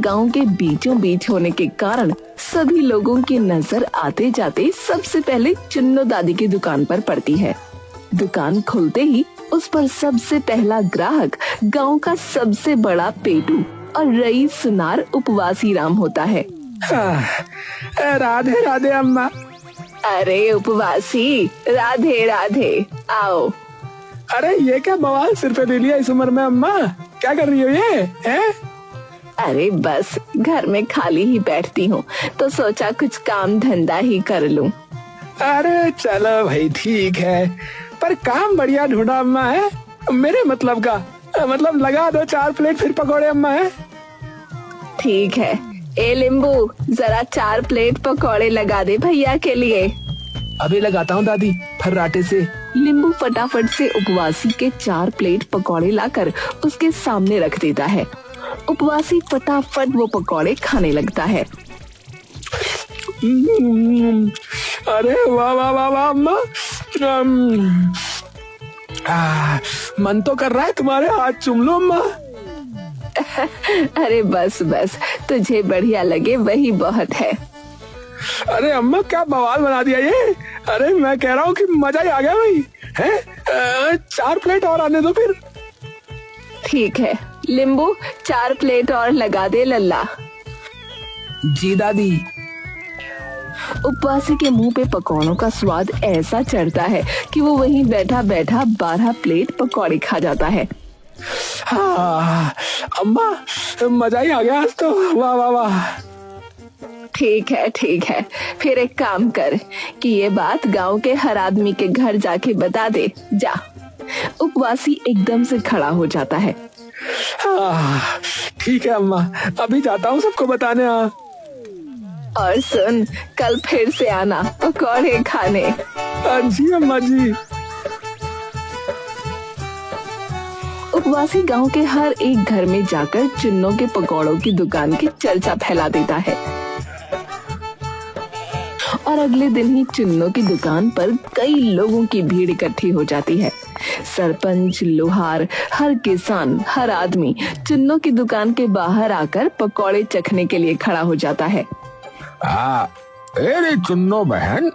गांव के बीचों बीच होने के कारण सभी लोगों की नजर आते जाते सबसे पहले चुन्नो दादी की दुकान पर पड़ती है। दुकान खुलते ही उस पर सबसे पहला ग्राहक गांव का सबसे बड़ा पेटू और रईस सुनार उपवासी राम होता है। राधे राधे अम्मा। अरे उपवासी, राधे राधे, आओ। अरे ये क्या बवाल सिर पे ले लिया इस उम्र में अम्मा, क्या कर रही हो ये है? अरे बस घर में खाली ही बैठती हूँ तो सोचा कुछ काम धंधा ही कर लूं। अरे चलो भाई ठीक है, पर काम बढ़िया ढूंढा अम्मा है, मेरे मतलब का, मतलब लगा दो 4 प्लेट फिर पकौड़े अम्मा है। ठीक है, ए लिंबू जरा 4 प्लेट पकौड़े लगा दे भैया के लिए। अभी लगाता हूँ दादी फर्राटे से। लिंबू फटाफट से उपवासी के 4 प्लेट पकौड़े लाकर उसके सामने रख देता है। उपवासी फटाफट वो पकौड़े खाने लगता है। अरे वाह वाह वाह वाह अम्मा, मन तो कर रहा है तुम्हारे हाथ चूम लो अम्मा। अरे बस बस, तुझे बढ़िया लगे वही बहुत है। अरे अम्मा क्या बवाल बना दिया ये, अरे मैं कह रहा हूँ कि मजा ही आ गया भाई है। 4 प्लेट और आने दो फिर। ठीक है लिंबू, 4 प्लेट और लगा दे लल्ला। जी दादी। उपवासी के मुंह पे पकौड़ों का स्वाद ऐसा चढ़ता है कि वो वहीं बैठा बैठा 12 प्लेट पकौड़े खा जाता है। हाँ अम्मा मजा ही आ गया आज तो, वाह वाह वाह। ठीक है, फिर एक काम कर कि ये बात गांव के हर आदमी के घर जाके बता दे, जा। उपवासी एकदम से खड़ा हो जाता है। ठीक है अम्मा, अभी जाता हूँ सबको बताने। और सुन, कल फिर से आना पकौड़े खाने। जी अम्मा जी। उपवासी गांव के हर एक घर में जाकर चुन्नों के पकौड़ों की दुकान की चर्चा फैला देता है और अगले दिन ही चुन्नों की दुकान पर कई लोगों की भीड़ इकट्ठी हो जाती है। सरपंच, लोहार, हर किसान, हर आदमी चुन्नों की दुकान के बाहर आकर पकौड़े चखने के लिए खड़ा हो जाता है। अरे चुन्नो बहन,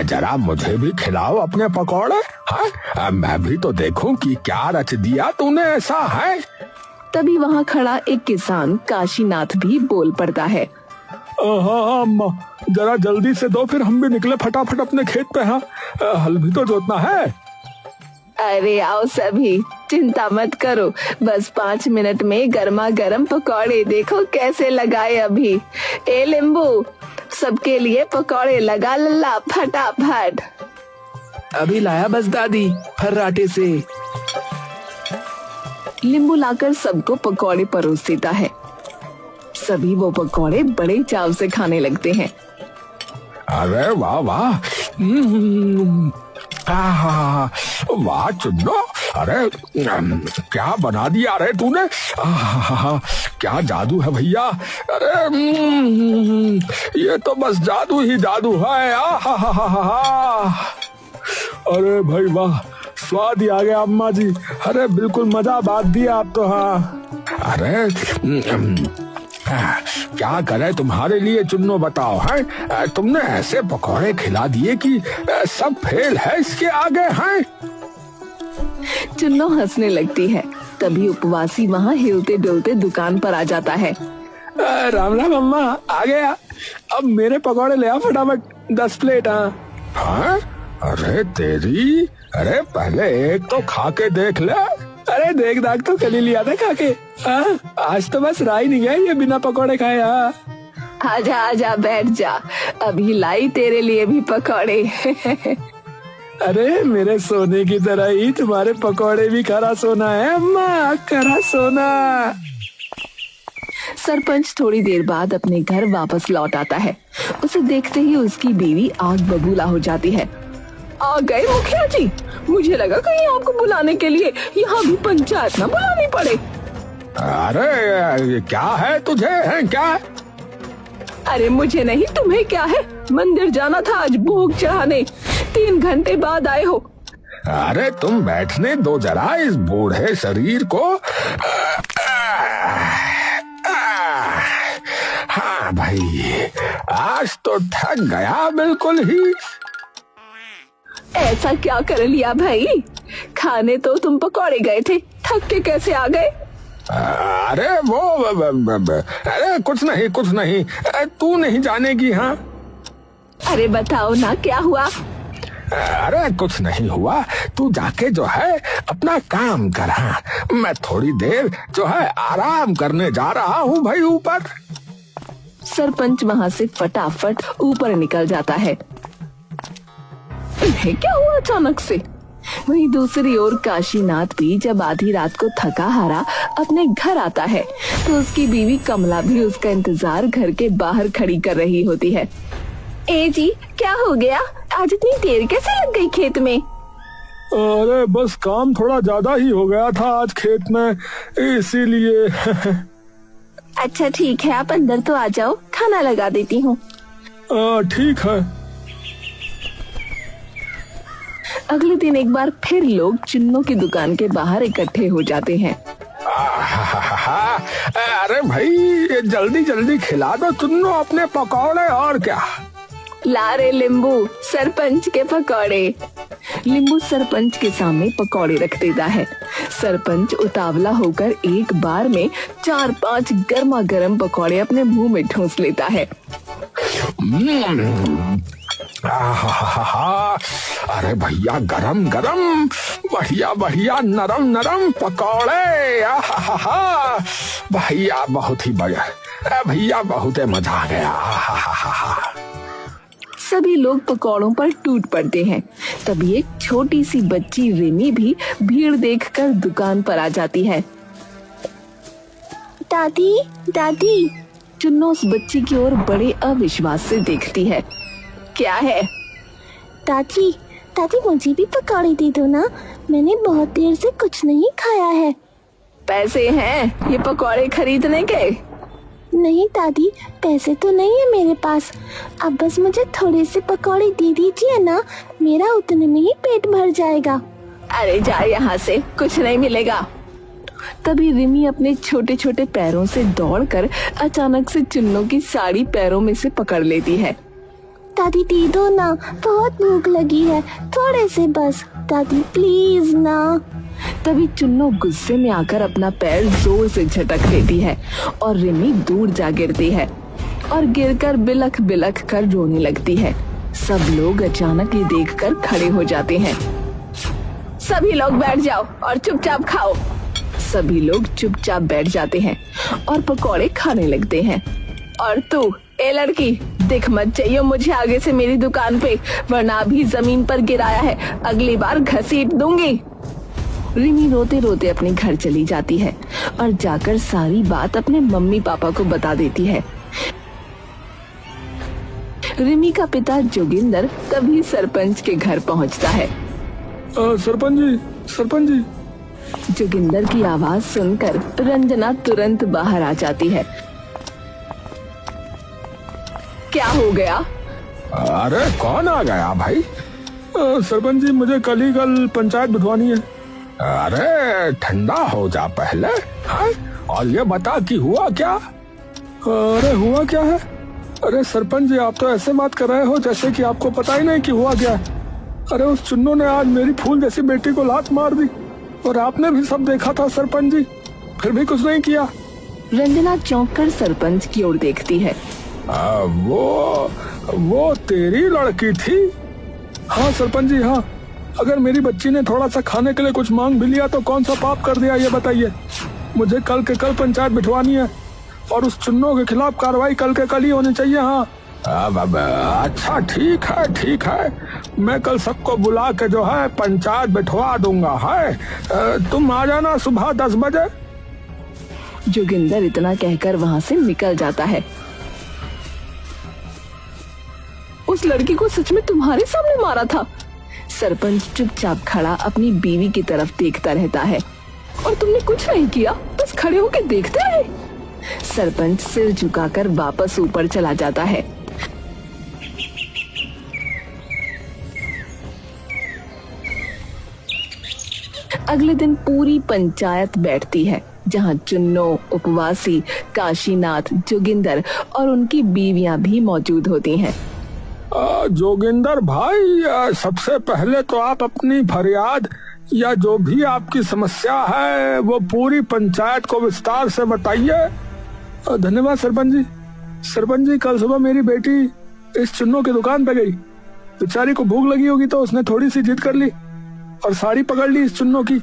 जरा मुझे भी खिलाओ अपने पकौड़े। हाँ, मैं भी तो देखूं कि क्या रच दिया तूने ऐसा है। तभी वहाँ खड़ा एक किसान काशीनाथ भी बोल पड़ता है। हाँ अम्मा, जरा जल्दी से दो, फिर हम भी निकले फटाफट अपने खेत पे। हाँ, हल भी तो जोतना है। अरे आओ सभी, चिंता मत करो, बस 5 मिनट में गर्मा गर्म पकौड़े देखो कैसे लगाए अभी। ए लिंबू, सबके लिए पकौड़े लगा लल्ला फटाफट। अभी लाया बस दादी फर्राटे से। लिंबू लाकर सबको पकौड़े परोस देता है। सभी वो पकौड़े बड़े चाव से खाने लगते हैं। अरे वाह वाह, वाह चुन्नो, अरे क्या बना दिया रे तूने, क्या जादू है भैया। अरे ये तो बस जादू ही जादू है। अरे भाई वाह, स्वाद ही आ गया अम्मा जी। अरे बिल्कुल मजा बात दिया आप तो। हाँ अरे क्या करे तुम्हारे लिए चुन्नो, बताओ है, तुमने ऐसे पकौड़े खिला दिए कि सब फेल है इसके आगे हैं। चुन्नो हंसने लगती है। तभी उपवासी वहाँ हिलते डुलते दुकान पर आ जाता है। राम राम अम्मा, आ गया। अब मेरे पकौड़े ले आ फटाफट 10 प्लेट। हाँ अरे तेरी, अरे पहले एक तो खा के देख ले। अरे देख दाग तो कल ही लिया था खा के। आज तो बस रहा ही नहीं गया ये बिना पकौड़े खाए। आजा आजा बैठ जा, अभी लाई तेरे लिए भी पकौड़े। अरे मेरे सोने की तरह ही तुम्हारे पकौड़े भी खरा सोना है अम्मा, खरा सोना। सरपंच थोड़ी देर बाद अपने घर वापस लौट आता है। उसे देखते ही उसकी बीवी आग बबूला हो जाती है। आ गए मुखिया जी, मुझे लगा कहीं आपको बुलाने के लिए यहाँ भी पंचायत ना बुलानी पड़े। अरे क्या है तुझे, है क्या? अरे मुझे नहीं, तुम्हें क्या है? मंदिर जाना था आज भोग चढ़ाने, 3 घंटे बाद आए हो। अरे तुम बैठने दो जरा इस बूढ़े शरीर को। भाई, आज तो थक गया बिल्कुल ही। ऐसा क्या कर लिया भाई? खाने तो तुम पकौड़े गए थे, थक के कैसे आ गए? अरे वो अरे कुछ नहीं, तू नहीं जानेगी। हाँ, अरे बताओ ना क्या हुआ? अरे कुछ नहीं हुआ, तू जाके जो है अपना काम कर। हाँ, मैं थोड़ी देर जो है आराम करने जा रहा हूँ भाई ऊपर। सरपंच वहाँ से फटाफट ऊपर निकल जाता है। इन्हें क्या हुआ अचानक से? वहीं दूसरी ओर काशीनाथ भी जब आधी रात को थका हारा अपने घर आता है तो उसकी बीवी कमला भी उसका इंतजार घर के बाहर खड़ी कर रही होती है। ए जी, क्या हो गया? आज इतनी देर कैसे लग गई खेत में? अरे बस काम थोड़ा ज्यादा ही हो गया था आज खेत में, इसीलिए। अच्छा ठीक है, आप अंदर तो आ जाओ, खाना लगा देती हूँ। ठीक है। अगले दिन एक बार फिर लोग चुन्नों की दुकान के बाहर इकट्ठे हो जाते हैं। अरे भाई, जल्दी जल्दी खिला दो चुन्नू अपने पकौड़े, और क्या। ला रे लिंबू, सरपंच के पकौड़े। लिंबू सरपंच के सामने पकौड़े रख देता है। सरपंच उतावला होकर एक बार में 4-5 गर्मा गर्म पकौड़े अपने मुंह में ठूंस लेता है। अरे भैया, गरम गरम, बढ़िया बढ़िया, नरम नरम पकौड़े। भैया बहुत ही बढ़िया, भैया बहुत मजा आ गया। सभी लोग पकौड़ों पर टूट पड़ते हैं। तभी एक छोटी सी बच्ची रिमी भी भीड़ देखकर दुकान पर आ जाती है। दादी दादी, चुन्नू उस बच्ची की ओर बड़े अविश्वास से देखती है। क्या है? दादी दादी, मुझे भी पकौड़े दे दो ना, मैंने बहुत देर से कुछ नहीं खाया है। पैसे हैं ये पकौड़े खरीदने के? नहीं दादी, पैसे तो नहीं है मेरे पास, अब बस मुझे थोड़े से पकौड़े दे दीजिए ना, मेरा उतने में ही पेट भर जाएगा। अरे जा यहाँ से, कुछ नहीं मिलेगा। तभी रिमी अपने छोटे छोटे पैरों से दौड़कर अचानक से चुन्नू की साड़ी पैरों में से पकड़ लेती है। दादी दे दो ना, बहुत भूख लगी है, थोड़े से बस, दादी प्लीज ना। तभी चुन्नू गुस्से में आकर अपना पैर जोर से झटक देती है और रिमी दूर जा गिरती है और गिरकर बिलख बिलख कर रोने लगती है। सब लोग अचानक ये देखकर खड़े हो जाते हैं। सभी लोग बैठ जाओ और चुपचाप खाओ। सभी लोग चुपचाप बैठ जाते हैं और पकौड़े खाने लगते हैं। और तू, ए लड़की, दिख मत चाहिए मुझे आगे से मेरी दुकान पे, वरना अभी जमीन पर गिराया है, अगली बार घसीट दूंगी। रिमी रोते रोते अपने घर चली जाती है और जाकर सारी बात अपने मम्मी पापा को बता देती है। रिमी का पिता जोगिंदर तभी सरपंच के घर पहुंचता है। सरपंच जी। जोगिंदर की आवाज सुनकर रंजना तुरंत बाहर आ जाती है। क्या हो गया? अरे कौन आ गया भाई? सरपंच जी, मुझे कल पंचायत बिठवानी है। अरे ठंडा हो जा पहले, हाँ? और ये बता कि हुआ क्या? अरे हुआ क्या है? अरे सरपंच जी, आप तो ऐसे बात कर रहे हो जैसे कि आपको पता ही नहीं कि हुआ क्या है। अरे उस चुन्नू ने आज मेरी फूल जैसी बेटी को लात मार दी, और आपने भी सब देखा था सरपंच जी, फिर भी कुछ नहीं किया। रंजना चौंक कर सरपंच की ओर देखती है। वो तेरी लड़की थी? हाँ सरपंच जी, हाँ। अगर मेरी बच्ची ने थोड़ा सा खाने के लिए कुछ मांग भी लिया तो कौन सा पाप कर दिया, ये बताइए। मुझे कल के कल पंचायत बिठवानी है और उस चुन्नू के खिलाफ कार्रवाई कल के कल ही होनी चाहिए। हाँ अच्छा ठीक है, मैं कल सबको बुला के जो है पंचायत बिठवा दूंगा। है तुम आ जाना सुबह 10 बजे। जोगिंदर इतना कहकर वहाँ से निकल जाता है। उस लड़की को सच में तुम्हारे सामने मारा था? सरपंच चुपचाप खड़ा अपनी बीवी की तरफ देखता रहता है। और तुमने कुछ नहीं किया, बस खड़े होकर देखते रहे? सरपंच सिर झुकाकर वापस ऊपर चला जाता है। अगले दिन पूरी पंचायत बैठती है। जहां चुन्नो, उपवासी, काशीनाथ, जोगिंदर और उनकी बीवियां भी मौजूद होती हैं। जोगिंदर भाई, सबसे पहले तो आप अपनी फरियाद या जो भी आपकी समस्या है वो पूरी पंचायत को विस्तार से बताइए। धन्यवाद सरपंच जी। सरपंच जी, कल सुबह मेरी बेटी इस चुन्नो की दुकान पे गई। बेचारी को भूख लगी होगी तो उसने थोड़ी सी जिद कर ली और साड़ी पकड़ ली इस चुन्नो की,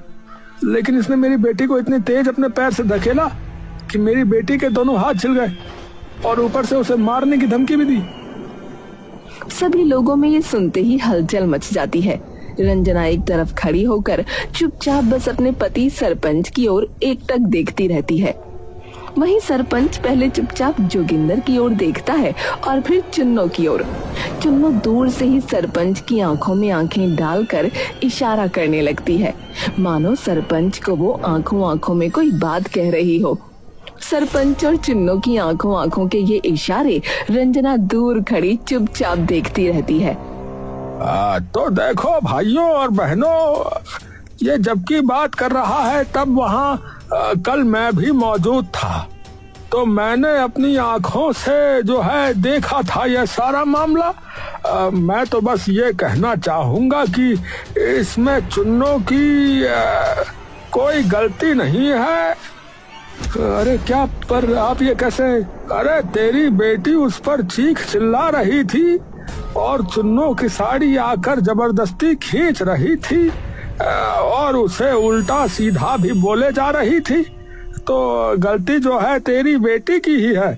लेकिन इसने मेरी बेटी को इतनी तेज अपने पैर से धकेला कि मेरी बेटी के दोनों हाथ छिल गए और ऊपर से उसे मारने की धमकी भी दी। सभी लोगों में ये सुनते ही हलचल मच जाती है। रंजना एक तरफ खड़ी होकर चुपचाप बस अपने पति सरपंच की ओर एकटक देखती रहती है। वहीं सरपंच पहले चुपचाप जोगिंदर की ओर देखता है और फिर चुन्नो की ओर। चुन्नो दूर से ही सरपंच की आंखों में आंखें डालकर इशारा करने लगती है, मानो सरपंच को वो आंखों आंखों में कोई बात कह रही हो। सरपंच और चुन्नो की आंखों आंखों के ये इशारे रंजना दूर खड़ी चुपचाप देखती रहती है। तो देखो भाइयों और बहनों, ये जबकि बात कर रहा है तब वहाँ कल मैं भी मौजूद था, तो मैंने अपनी आंखों से जो है देखा था यह सारा मामला। मैं तो बस ये कहना चाहूंगा कि इसमें चुन्नो की कोई गलती नहीं है। अरे क्या, पर आप ये कैसे? अरे तेरी बेटी उस पर चीख चिल्ला रही थी और चुन्नो की साड़ी आकर जबरदस्ती खींच रही थी और उसे उल्टा सीधा भी बोले जा रही थी, तो गलती जो है तेरी बेटी की ही है।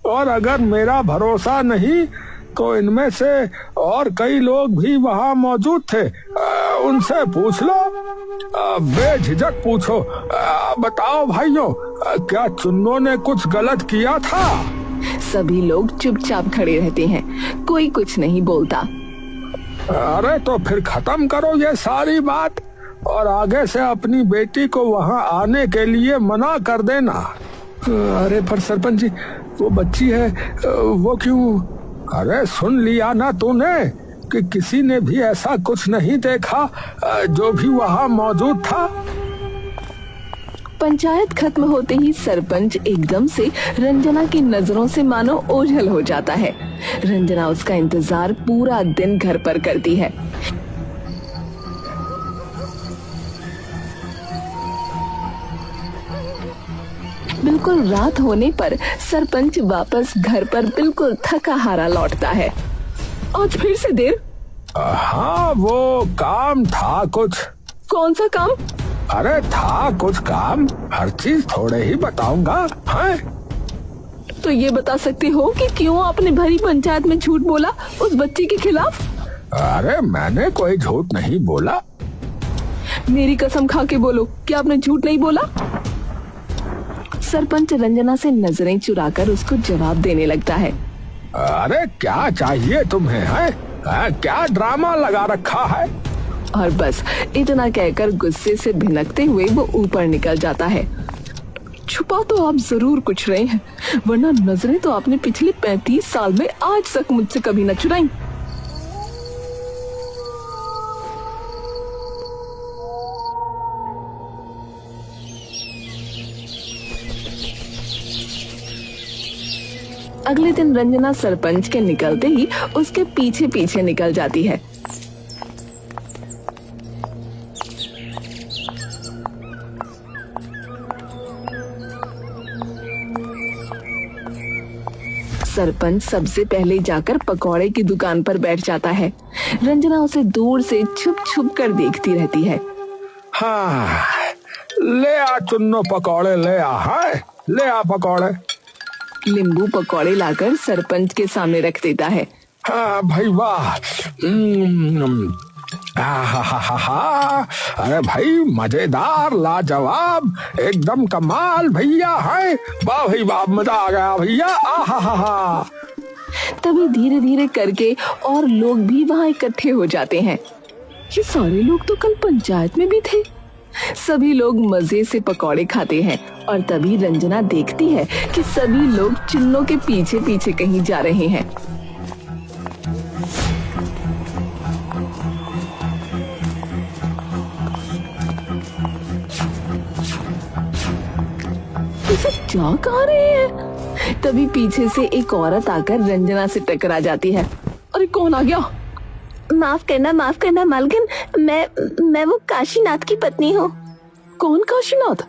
और अगर मेरा भरोसा नहीं तो इनमें से और कई लोग भी वहाँ मौजूद थे, उनसे पूछ लो, बेझिझक पूछो। बताओ भाइयों, क्या चुन्नो ने कुछ गलत किया था? सभी लोग चुपचाप खड़े रहते हैं, कोई कुछ नहीं बोलता। अरे तो फिर खत्म करो ये सारी बात और आगे से अपनी बेटी को वहाँ आने के लिए मना कर देना। अरे पर सरपंच जी, वो बच्ची है, वो क्यों? अरे सुन लिया ना तूने कि किसी ने भी ऐसा कुछ नहीं देखा जो भी वहाँ मौजूद था। पंचायत खत्म होते ही सरपंच एकदम से रंजना की नजरों से मानो ओझल हो जाता है। रंजना उसका इंतजार पूरा दिन घर पर करती है। बिल्कुल रात होने पर सरपंच वापस घर पर बिल्कुल थका हारा लौटता है। आज फिर से देर? हाँ, वो काम था कुछ। कौन सा काम? अरे था कुछ काम, हर चीज थोड़े ही बताऊंगा। हैं? तो ये बता सकते हो कि क्यों आपने भरी पंचायत में झूठ बोला उस बच्चे के खिलाफ? अरे मैंने कोई झूठ नहीं बोला। मेरी कसम खा के बोलो कि आपने झूठ नहीं बोला। सरपंच रंजना से नजरें चुराकर उसको जवाब देने लगता है। अरे क्या चाहिए तुम्हें? है क्या ड्रामा लगा रखा है? और बस इतना कहकर गुस्से से भिनकते हुए वो ऊपर निकल जाता है। छुपा तो आप जरूर कुछ रहे हैं, वरना नजरें तो आपने पिछले 35 साल में आज तक मुझसे कभी न चुराई। अगले दिन रंजना सरपंच के निकलते ही उसके पीछे पीछे निकल जाती है। सरपंच सबसे पहले जाकर पकौड़े की दुकान पर बैठ जाता है। रंजना उसे दूर से छुप छुप कर देखती रहती है। हाँ, ले आ चुन्नो पकौड़े, ले आ। है, ले आ पकौड़े। नींबू पकौड़े लाकर सरपंच के सामने रख देता है। हाँ भाई वाह, अरे भाई मजेदार, लाजवाब, एकदम कमाल भैया। है वाह भाई वाह, मजा आ गया भैया। आहा। तभी धीरे धीरे करके और लोग भी वहाँ इकट्ठे हो जाते हैं। ये सारे लोग तो कल पंचायत में भी थे। सभी लोग मजे से पकौड़े खाते हैं और तभी रंजना देखती है कि सभी लोग चुन्नो के पीछे पीछे कहीं जा रहे हैं। जा कहाँ रहे हैं? तभी पीछे से एक औरत आकर रंजना से टकरा जाती है। अरे कौन आ गया? माफ करना मालकिन, मैं वो काशीनाथ की पत्नी हूँ। कौन काशीनाथ?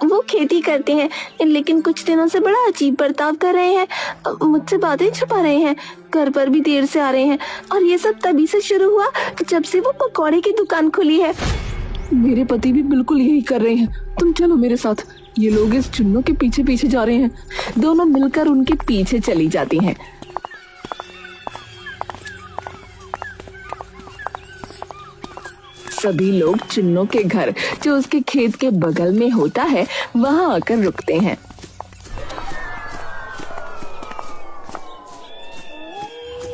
वो खेती करते हैं, लेकिन कुछ दिनों से बड़ा अजीब बर्ताव कर रहे हैं। मुझसे बातें छुपा रहे हैं, घर पर भी देर से आ रहे हैं, और ये सब तभी से शुरू हुआ जब से वो पकौड़े की दुकान खुली है। मेरे पति भी बिल्कुल यही कर रहे हैं, तुम चलो मेरे साथ। ये लोग इस चुन्नू के पीछे पीछे जा रहे हैं। दोनों मिलकर उनके पीछे चली जाती हैं। सभी लोग चुन्नू के घर, जो उसके खेत के बगल में होता है, वहां आकर रुकते हैं।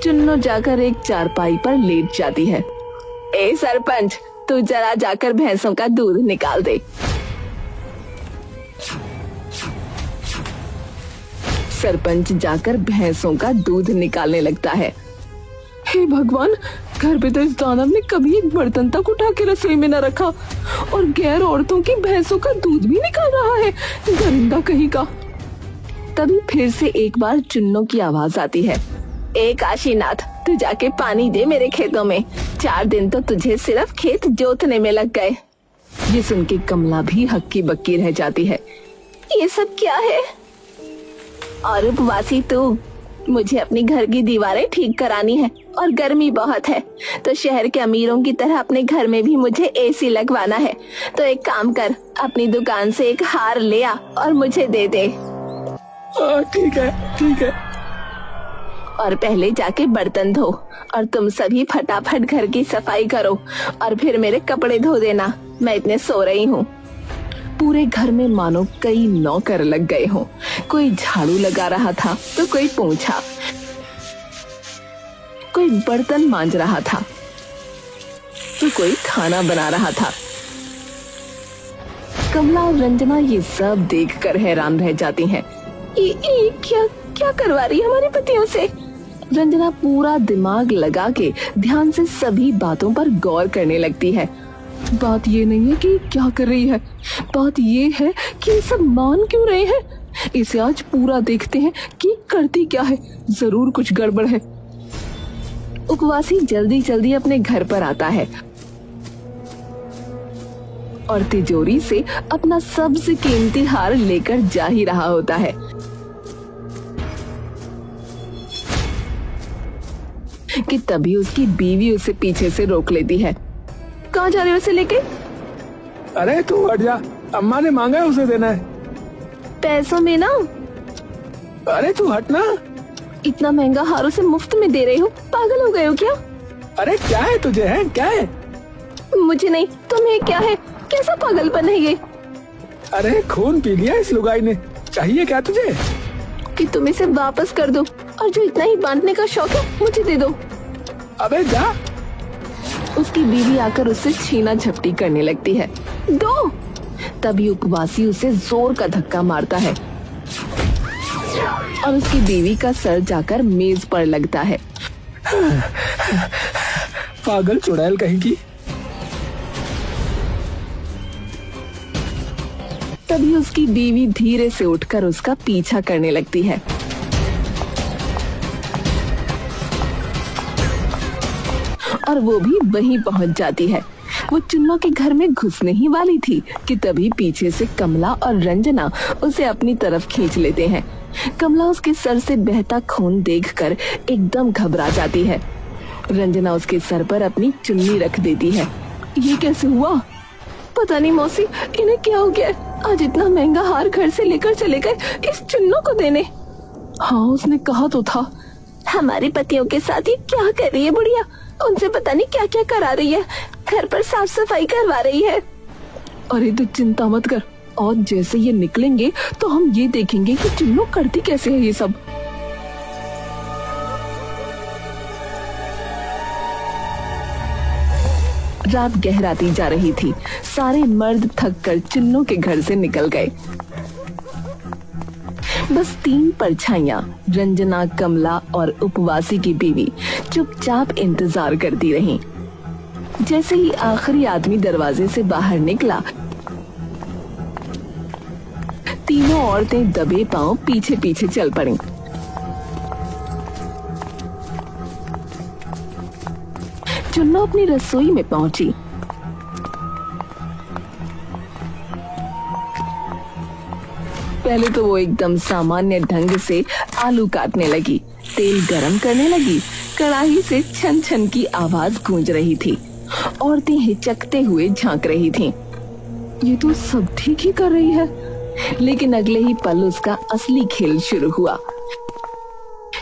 चुन्नू जाकर एक चारपाई पर लेट जाती है। ए सरपंच, तू जरा जाकर भैंसों का दूध निकाल दे। सरपंच जाकर भैंसों का दूध निकालने लगता है। हे भगवान, घर पे तो इस दानव ने कभी एक बर्तन तक उठा के रसोई में न रखा, और गैर औरतों की भैंसों का दूध भी निकाल रहा है, दरिंदा कहीं का। तभी फिर से एक बार चुन्नू की आवाज आती है। ए काशीनाथ, तू जाके पानी दे मेरे खेतों में। 4 दिन तो तुझे सिर्फ खेत जोतने में लग गए। ये सुन के कमला भी हक्की बक्की रह जाती है। ये सब क्या है? और उपवासी तू, मुझे अपनी घर की दीवारें ठीक करानी है, और गर्मी बहुत है, तो शहर के अमीरों की तरह अपने घर में भी मुझे एसी लगवाना है। तो एक काम कर, अपनी दुकान से एक हार ले आ और मुझे दे दे। ठीक है। और पहले जाके बर्तन धो, और तुम सभी फटाफट घर की सफाई करो, और फिर मेरे कपड़े धो देना, मैं इतने सो रही हूँ। पूरे घर में मानो कई नौकर लग गए हों। कोई झाड़ू लगा रहा था, तो कोई पोंछा, कोई बर्तन मांज रहा था, तो कोई खाना बना रहा था। कमला और रंजना ये सब देखकर हैरान रह जाती हैं। ये क्या करवा रही है हमारे पतियों से? रंजना पूरा दिमाग लगा के ध्यान से सभी बातों पर गौर करने लगती है। बात ये नहीं है कि क्या कर रही है, बात ये है कि ये सब मान क्यों रहे हैं। इसे आज पूरा देखते हैं कि करती क्या है, जरूर कुछ गड़बड़ है। उपवासी जल्दी जल्दी अपने घर पर आता है और तिजोरी से अपना सबसे कीमती हार लेकर जा ही रहा होता है कि तभी उसकी बीवी उसे पीछे से रोक लेती है। कहाँ जा रहे हो उसे लेके? अरे तू हट जा, अम्मा ने मांगा है, उसे देना है। पैसों में ना। अरे तू हट ना। इतना महंगा हार उसे मुफ्त में दे रहे हो, पागल हो गए हो क्या? अरे क्या है तुझे, है क्या है? मुझे नहीं, तुम्हें क्या है? कैसा पागलपन है ये? अरे खून पी लिया इस लुगाई ने, चाहिए क्या तुझे? कि तुम इसे वापस कर दो, और जो इतना ही बांटने का शौक है मुझे दे दो। अबे जा। उसकी बीवी आकर उससे छीना झपटी करने लगती है। दो। तभी उपवासी उसे जोर का धक्का मारता है और उसकी बीवी का सर जाकर मेज पर लगता है। पागल चुड़ैल कहीं की। तभी उसकी बीवी धीरे से उठकर उसका पीछा करने लगती है। और वो भी वहीं पहुंच जाती है। वो चुन्नू के घर में घुसने ही वाली थी कि तभी पीछे से कमला और रंजना उसे अपनी तरफ खींच लेते हैं। कमला उसके सर से बहता खून देखकर एकदम घबरा जाती है। रंजना उसके सर पर अपनी चुन्नी रख देती है। ये कैसे हुआ? पता नहीं मौसी, इन्हें क्या हो गया? आज इतना महंगा हार घर से लेकर चले गए इस चुन्नू को देने। हाँ, उसने कहा तो था। हमारे पतियों के साथ ये क्या कर रही है बुढ़िया? उनसे पता नहीं क्या क्या करा रही है, घर पर साफ सफाई करवा रही है। अरे तू चिंता मत कर, और जैसे ये निकलेंगे तो हम ये देखेंगे कि चुन्नू करती कैसे है ये सब। रात गहराती जा रही थी। सारे मर्द थक कर चुन्नू के घर से निकल गए। बस 3 परछाइयां, रंजना, कमला और उपवासी की बीवी चुपचाप इंतजार करती रहीं। जैसे ही आखिरी आदमी दरवाजे से बाहर निकला, तीनों औरतें दबे पांव पीछे पीछे चल पड़ीं। चुन्नो अपनी रसोई में पहुंची। पहले तो वो एकदम सामान्य ढंग से आलू काटने लगी, तेल गरम करने लगी। कढ़ाई से छन छन की आवाज गूंज रही थी। औरतें हिचकते हुए झांक रही थीं। ये तो सब ठीक ही कर रही है, लेकिन अगले ही पल उसका असली खेल शुरू हुआ।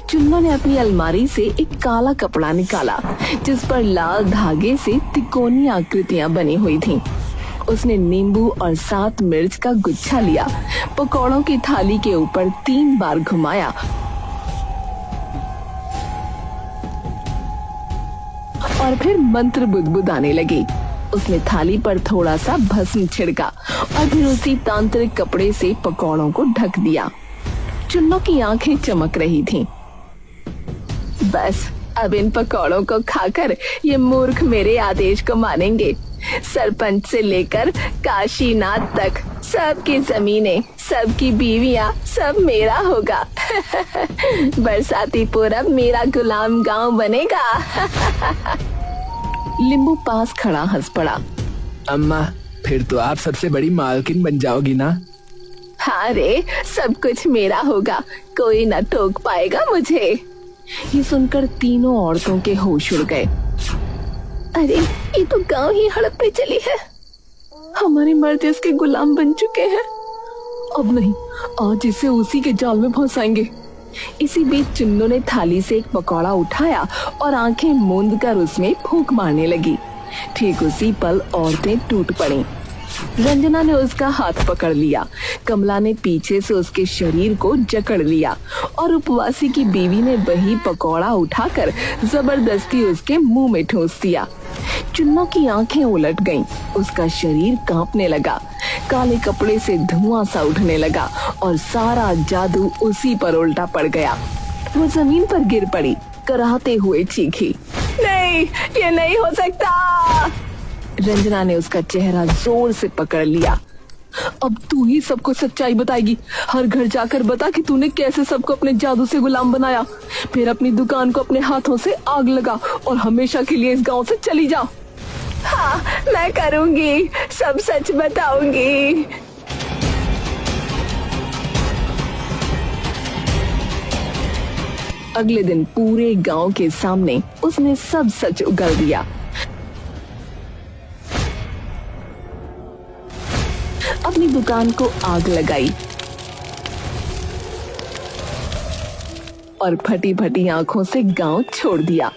चुन्नो ने अपनी अलमारी से एक काला कपड़ा निकाला जिस पर लाल धागे से तिकोनी आकृतियां बनी हुई थीं। उसने नींबू और 7 मिर्च का गुच्छा लिया, पकौड़ों की थाली के ऊपर 3 बार घुमाया और फिर मंत्र बुदबुदाने लगी। उसने थाली पर थोड़ा सा भस्म छिड़का और फिर उसी तांत्रिक कपड़े से पकौड़ों को ढक दिया। चुन्नो की आंखें चमक रही थीं। बस अब इन पकौड़ों को खाकर ये मूर्ख मेरे आदेश को मानेंगे। सरपंच से लेकर काशीनाथ तक सबकी जमीनें, सबकी बीवियां, सब मेरा होगा। बरसातीपुर अब मेरा गुलाम गांव बनेगा। लिंबू पास खड़ा हंस पड़ा। अम्मा, फिर तो आप सबसे बड़ी मालकिन बन जाओगी ना? हाँ रे, सब कुछ मेरा होगा, कोई न टोक पाएगा मुझे। ये सुनकर तीनों औरतों के होश उड़ गए। अरे ये तो गांव ही हड़पने चली है। हमारे मर्द इसके गुलाम बन चुके हैं। अब नहीं, आज इसे उसी के जाल में फंसाएंगे। इसी बीच चुन्नो ने थाली से एक पकौड़ा उठाया और आंखें मूंद कर उसमें फूंक मारने लगी। ठीक उसी पल औरतें टूट पड़ीं। रंजना ने उसका हाथ पकड़ लिया, कमला ने पीछे से उसके शरीर को जकड़ लिया और उपवासी की बीवी ने वही पकौड़ा उठाकर जबरदस्ती उसके मुंह में ठूंस दिया। चुन्नो की आंखें उलट गईं, उसका शरीर कांपने लगा, काले कपड़े से धुआं सा उठने लगा और सारा जादू उसी पर उल्टा पड़ गया। वो जमीन पर गिर पड़ी, कराहते हुए चीखी, नहीं, ये नहीं हो सकता। रंजना ने उसका चेहरा जोर से पकड़ लिया। अब तू ही सबको सच्चाई बताएगी। हर घर जाकर बता कि तूने कैसे सबको अपने जादू से गुलाम बनाया। फिर अपनी दुकान को अपने हाथों से आग लगा और हमेशा के लिए इस गांव से चली जा। हाँ, मैं करूंगी, सब सच बताऊंगी। अगले दिन पूरे गांव के सामने उसने सब सच उगल दिया। अपनी दुकान को आग लगाई और फटी फटी आंखों से गांव छोड़ दिया।